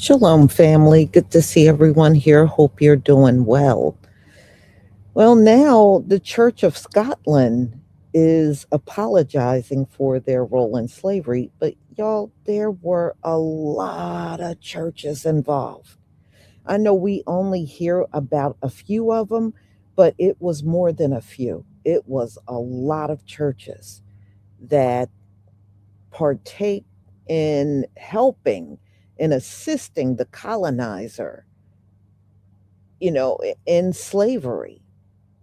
Shalom, family. Good to see everyone here. Hope you're doing well. Well, now the Church of Scotland is apologizing for their role in slavery, but y'all, there were a lot of churches involved. I know we only hear about a few of them, but it was more than a few. It was a lot of churches that partake in helping and assisting the colonizer, in slavery.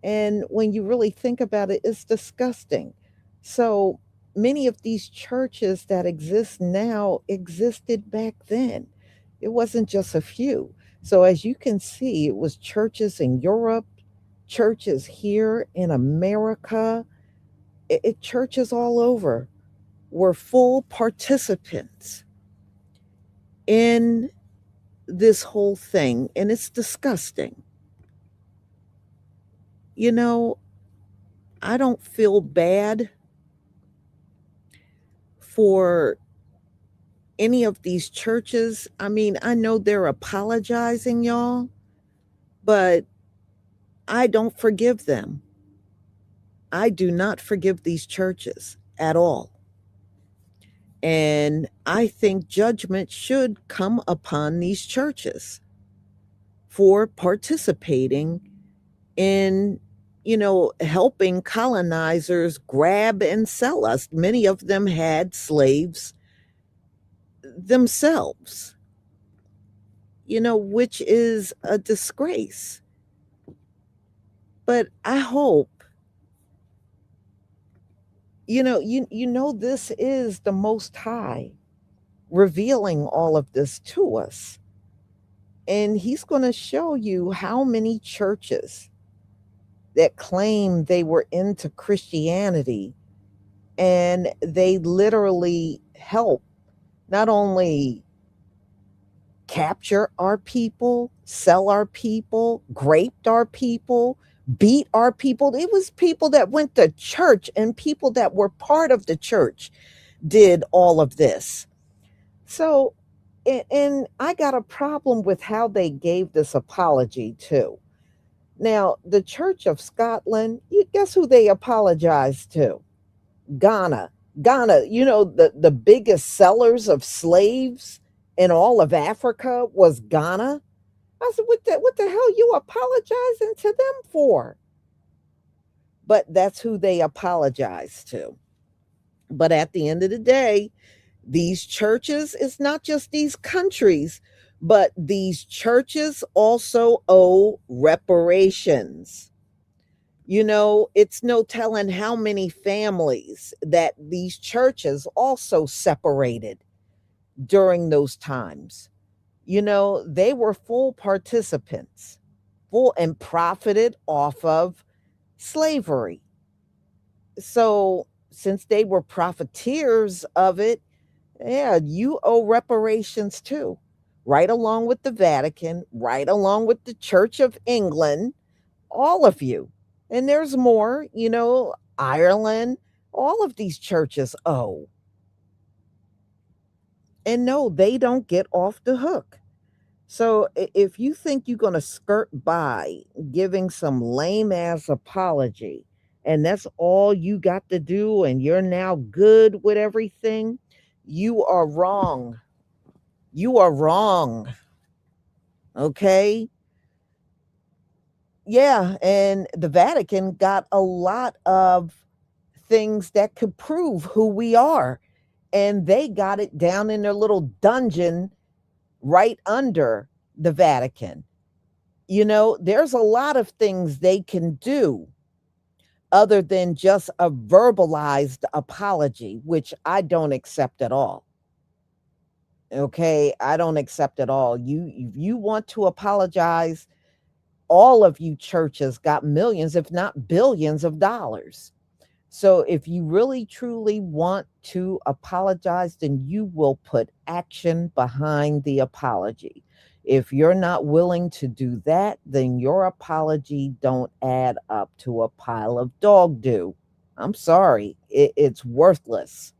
And when you really think about it, it's disgusting. So many of these churches that exist now existed back then. It wasn't just a few. So as you can see, it was churches in Europe, churches here in America, churches all over were full participants in this whole thing. And it's disgusting. You know, I don't feel bad for any of these churches. I mean, I know they're apologizing, y'all, but I don't forgive them. I do not forgive these churches at all. And I think judgment should come upon these churches for participating in, helping colonizers grab and sell us. Many of them had slaves themselves, which is a disgrace. But I hope, this is the Most High revealing all of this to us. And he's going to show you how many churches that claim they were into Christianity and they literally help not only capture our people, sell our people, raped our people, beat our people. It was people that went to church and people that were part of the church did all of this. So, and I got a problem with how they gave this apology too. Now, the Church of Scotland, you guess who they apologized to? Ghana. Ghana, the biggest sellers of slaves in all of Africa was Ghana. I said, what the hell you apologizing to them for? But that's who they apologized to. But at the end of the day, these churches, it's not just these countries, but these churches also owe reparations. It's no telling how many families that these churches also separated during those times. They were full participants, full and profited off of slavery. So, since they were profiteers of it, yeah, you owe reparations too, right along with the Vatican, right along with the Church of England, all of you. And there's more, Ireland, all of these churches owe. And no, they don't get off the hook. So if you think you're going to skirt by giving some lame ass apology and that's all you got to do and you're now good with everything, you are wrong. You are wrong. Okay? Yeah, and the Vatican got a lot of things that could prove who we are. And they got it down in their little dungeon right under the Vatican. There's a lot of things they can do other than just a verbalized apology, which I don't accept at all. Okay, I don't accept at all. If you want to apologize, all of you churches got millions, if not billions of dollars. So if you really truly want to apologize, then you will put action behind the apology. If you're not willing to do that, then your apology don't add up to a pile of dog do. I'm sorry, it's worthless.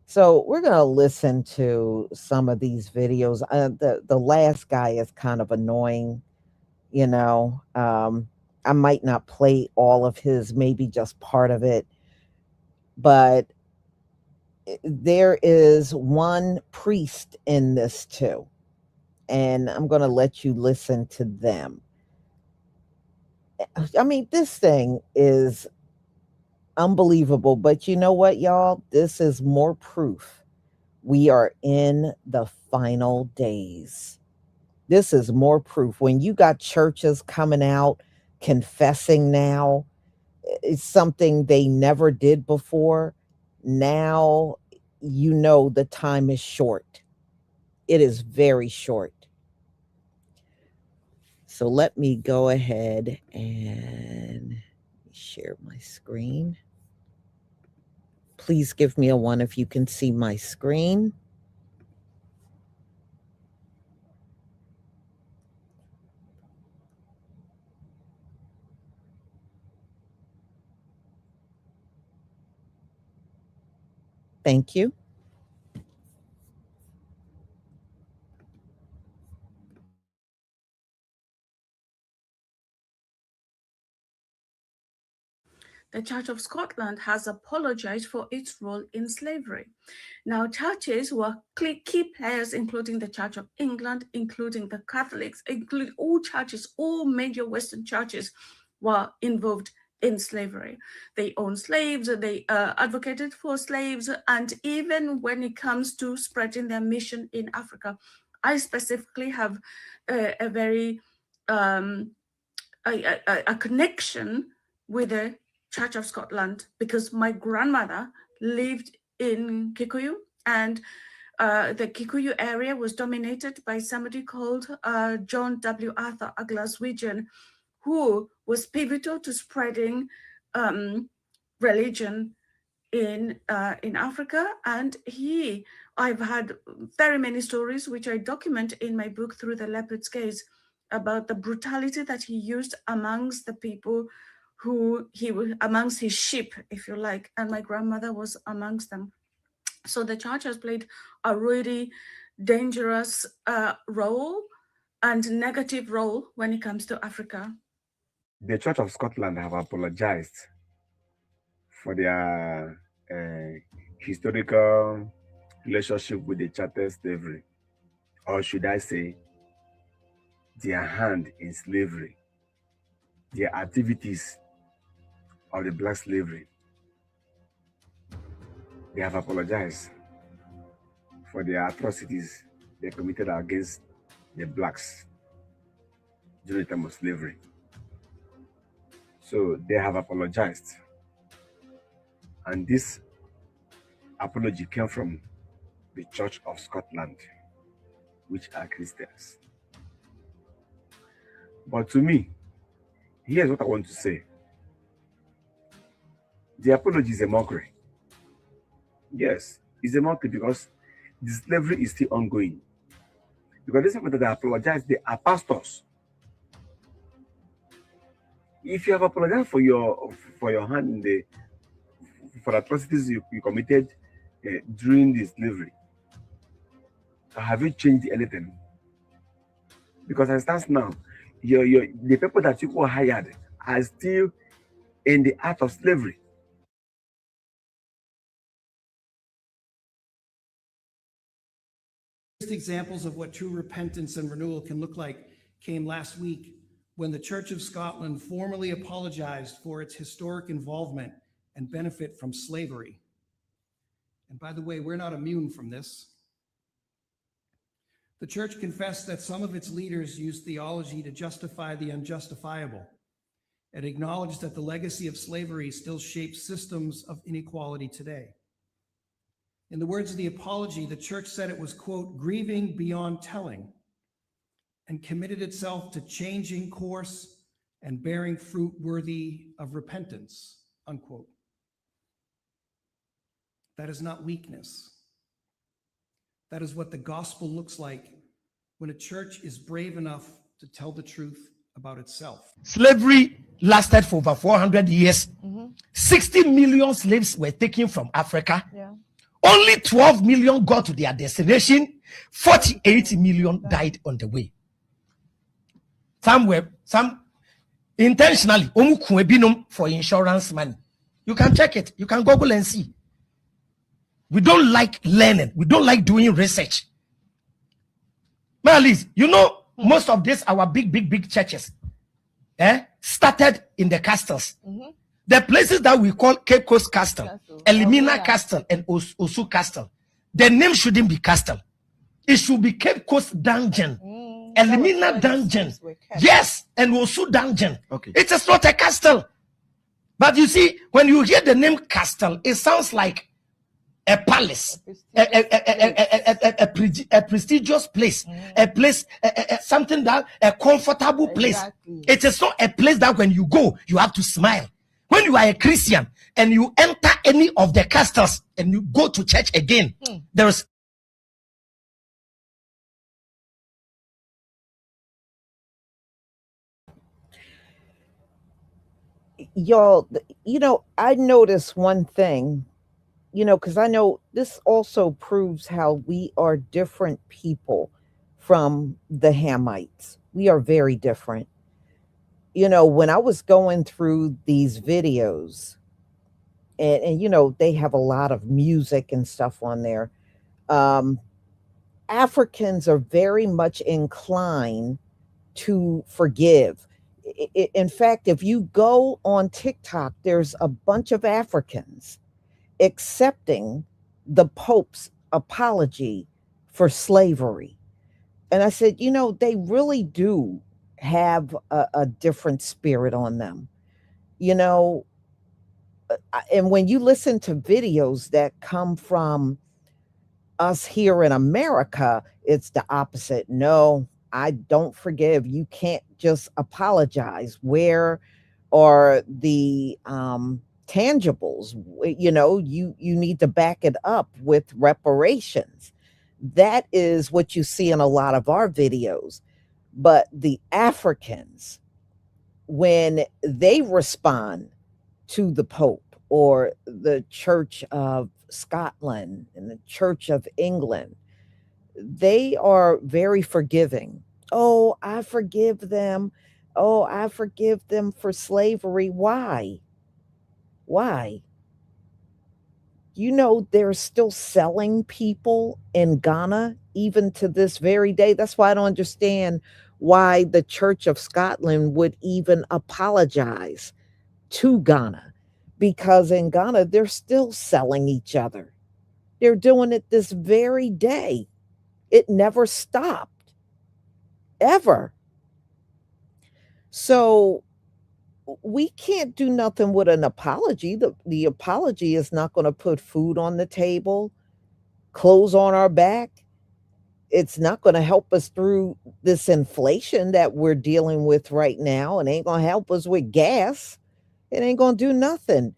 So we're going to listen to some of these videos. The last guy is kind of annoying, you know. I might not play all of his, maybe just part of it, but there is one priest in this too, and I'm going to let you listen to them. I mean, this thing is unbelievable, but you know what, y'all? This is more proof we are in the final days. This is more proof. When you got churches coming out confessing now, it's something they never did before. Now, you know, the time is short. It is very short. So let me go ahead and share my screen. Please give me a one if you can see my screen. Thank you. The Church of Scotland has apologized for its role in slavery. Now, churches were key players, including the Church of England, including the Catholics, including all churches, all major Western churches were involved in slavery. They owned slaves, they advocated for slaves, and even when it comes to spreading their mission in Africa, I specifically have a very a connection with the Church of Scotland because my grandmother lived in Kikuyu, and the Kikuyu area was dominated by somebody called John W. Arthur, a Glaswegian, who was pivotal to spreading religion in Africa. And I've had very many stories which I document in my book Through the Leopard's Gaze about the brutality that he used amongst the people who he was amongst his sheep, if you like, and my grandmother was amongst them. So the church has played a really dangerous role and negative role when it comes to Africa. The Church of Scotland have apologized for their historical relationship with the chattel slavery, or should I say, their hand in slavery, their activities of the black slavery. They have apologized for their atrocities they committed against the blacks during the time of slavery. So they have apologized. And this apology came from the Church of Scotland, which are Christians. But to me, here's what I want to say. The apology is a mockery. Yes, it's a mockery because the slavery is still ongoing. Because these people that apologize, they are pastors. If you have apologized for your hand in the for atrocities you committed during the slavery, have you changed anything? Because as it stands now, the people that you were hired are still in the act of slavery. Examples of what true repentance and renewal can look like came last week when the Church of Scotland formally apologized for its historic involvement and benefit from slavery. And by the way, we're not immune from this. The church confessed that some of its leaders used theology to justify the unjustifiable and acknowledged that the legacy of slavery still shapes systems of inequality today. In the words of the apology, the church said it was, quote, grieving beyond telling, and committed itself to changing course and bearing fruit worthy of repentance, unquote. That is not weakness. That is what the gospel looks like when a church is brave enough to tell the truth about itself. Slavery lasted for over 400 years. 60 million slaves were taken from Africa. Yeah. Only 12 million got to their destination. 48 million died on the way. Some intentionally for insurance money. You can check it. You can Google and see. We don't like learning. We don't like doing research. Malis, most of this, our big churches, started in the castles. The places that we call Cape Coast Castle, Elimina Castle, and Osu Castle, the name shouldn't be Castle. It should be Cape Coast Dungeon, Elimina Dungeon, yes, and Osu Dungeon. Okay. It is not a castle. But you see, when you hear the name Castle, it sounds like a palace, a prestigious place, a place, something that a comfortable place. Exactly. It is not a place that when you go, you have to smile. When you are a Christian and you enter any of the castles and you go to church again, there is Y'all, I noticed one thing, because I know this also proves how we are different people from the Hamites. We are very different. When I was going through these videos, and they have a lot of music and stuff on there, Africans are very much inclined to forgive. In fact, if you go on TikTok, there's a bunch of Africans accepting the Pope's apology for slavery. And I said, they really do have a different spirit on them. And when you listen to videos that come from us here in America, it's the opposite. No, I don't forgive. You can't just apologize. Where are the tangibles? You need to back it up with reparations. That is what you see in a lot of our videos. But the Africans, when they respond to the Pope or the Church of Scotland and the Church of England, they are very forgiving. Oh, I forgive them. Oh, I forgive them for slavery. Why? Why? They're still selling people in Ghana even to this very day. That's why I don't understand why the Church of Scotland would even apologize to Ghana, because in Ghana, they're still selling each other. They're doing it this very day. It never stopped, ever. So we can't do nothing with an apology. The apology is not going to put food on the table, clothes on our back. It's not going to help us through this inflation that we're dealing with right now. It ain't going to help us with gas. It ain't going to do nothing.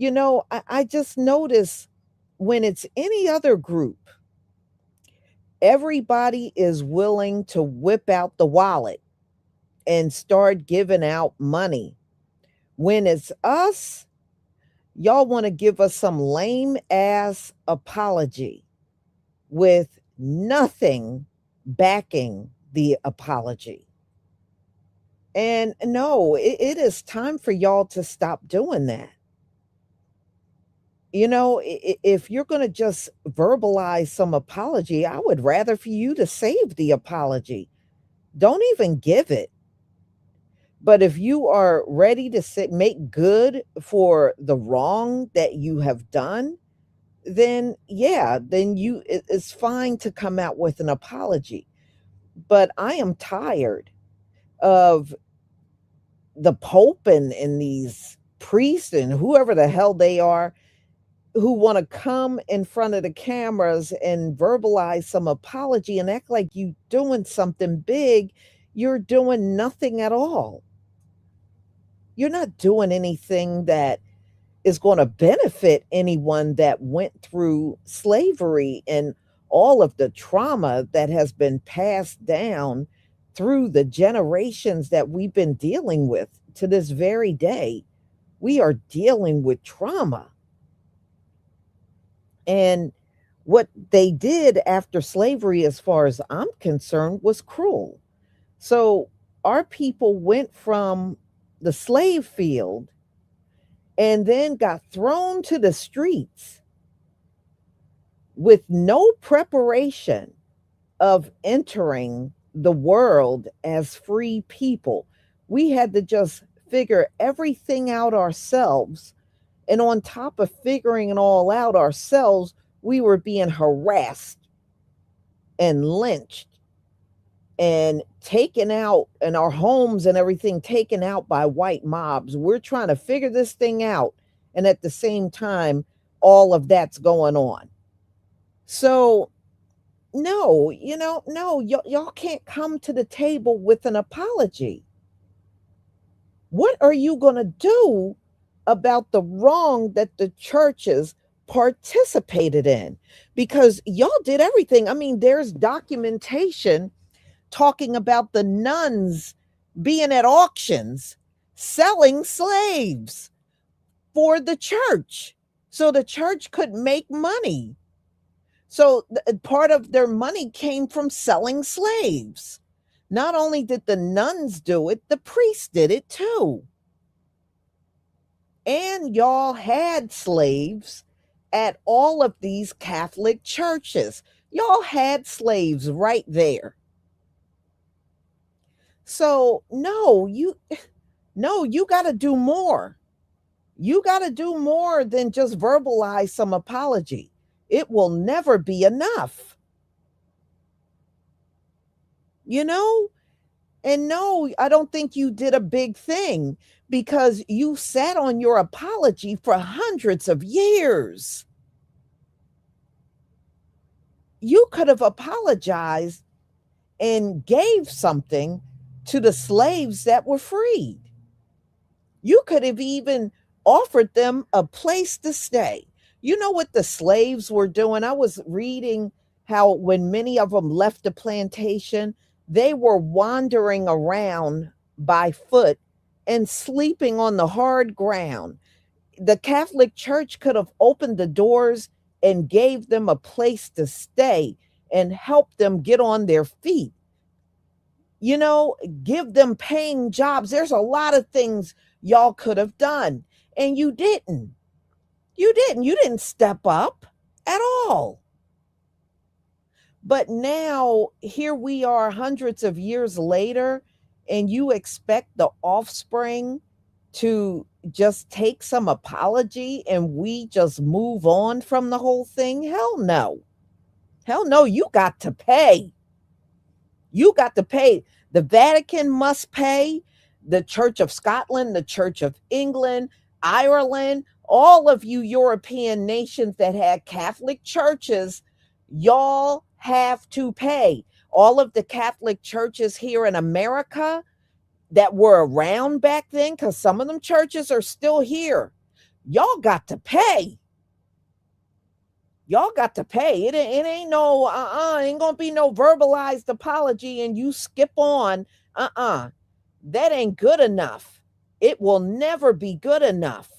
I just notice when it's any other group, everybody is willing to whip out the wallet and start giving out money. When it's us, y'all want to give us some lame ass apology with nothing backing the apology. And no, it is time for y'all to stop doing that. If you're going to just verbalize some apology, I would rather for you to save the apology. Don't even give it. But if you are ready to make good for the wrong that you have done, then yeah, then it's fine to come out with an apology. But I am tired of the Pope and these priests and whoever the hell they are, who want to come in front of the cameras and verbalize some apology and act like you doing something big. You're doing nothing at all. You're not doing anything that is going to benefit anyone that went through slavery and all of the trauma that has been passed down through the generations that we've been dealing with to this very day. We are dealing with trauma. And What they did after slavery, as far as I'm concerned, was cruel. So our people went from the slave field and then got thrown to the streets with no preparation of entering the world as free people. We had to just figure everything out ourselves. And on top of figuring it all out ourselves, we were being harassed and lynched and taken out, and our homes and everything taken out by white mobs. We're trying to figure this thing out. And at the same time, all of that's going on. So, no, no, y'all can't come to the table with an apology. What are you going to do about the wrong that the churches participated in? Because y'all did everything. I mean, there's documentation talking about the nuns being at auctions selling slaves for the church so the church could make money. So part of their money came from selling slaves. Not only did the nuns do it, the priests did it too. And y'all had slaves at all of these Catholic churches. Y'all had slaves right there. So no, you got to do more. You got to do more than just verbalize some apology. It will never be enough. And no, I don't think you did a big thing, because you sat on your apology for hundreds of years. You could have apologized and gave something to the slaves that were freed. You could have even offered them a place to stay. You know what the slaves were doing? I was reading how when many of them left the plantation, they were wandering around by foot and sleeping on the hard ground. The Catholic Church could have opened the doors and gave them a place to stay and help them get on their feet. Give them paying jobs. There's a lot of things y'all could have done, and you didn't. You didn't step up at all. But now here we are hundreds of years later, and you expect the offspring to just take some apology and we just move on from the whole thing? Hell no. Hell no, you got to pay. You got to pay. The Vatican must pay. The Church of Scotland, the Church of England, Ireland, all of you European nations that had Catholic churches, y'all have to pay. All of the Catholic churches here in America that were around back then, because some of them churches are still here, y'all got to pay. Y'all got to pay. It ain't no, ain't gonna be no verbalized apology and you skip on. That ain't good enough. It will never be good enough.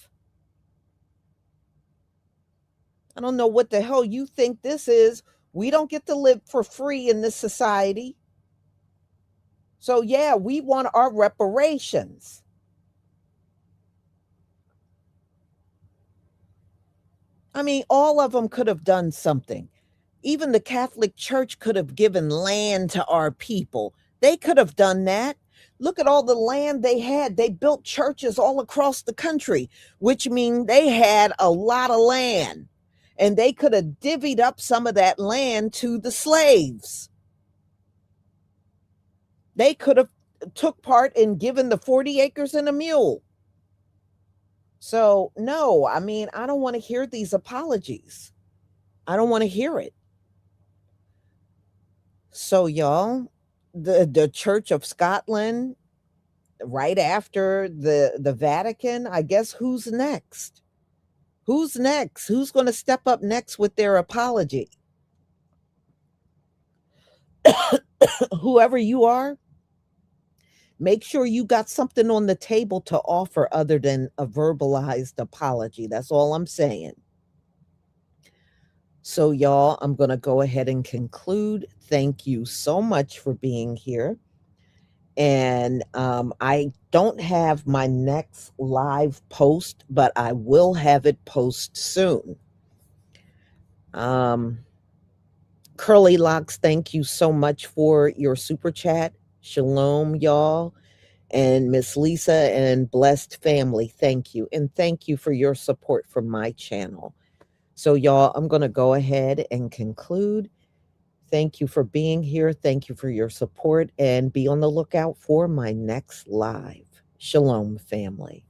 I don't know what the hell you think this is. We don't get to live for free in this society. So yeah, we want our reparations. I mean, all of them could have done something. Even the Catholic Church could have given land to our people. They could have done that. Look at all the land they had. They built churches all across the country, which means they had a lot of land. And they could have divvied up some of that land to the slaves. They could have took part in giving the 40 acres and a mule. So, no, I mean, I don't want to hear these apologies. I don't want to hear it. So, y'all, the Church of Scotland, right after the Vatican, I guess who's next? Who's next? Who's going to step up next with their apology? Whoever you are, make sure you got something on the table to offer other than a verbalized apology. That's all I'm saying. So, y'all, I'm going to go ahead and conclude. Thank you so much for being here. And I don't have my next live post, but I will have it post soon. Curly Locks, thank you so much for your super chat. Shalom, y'all. And Miss Lisa and Blessed Family, thank you. And thank you for your support for my channel. So, y'all, I'm going to go ahead and conclude. Thank you for being here. Thank you for your support. And be on the lookout for my next live. Shalom, family.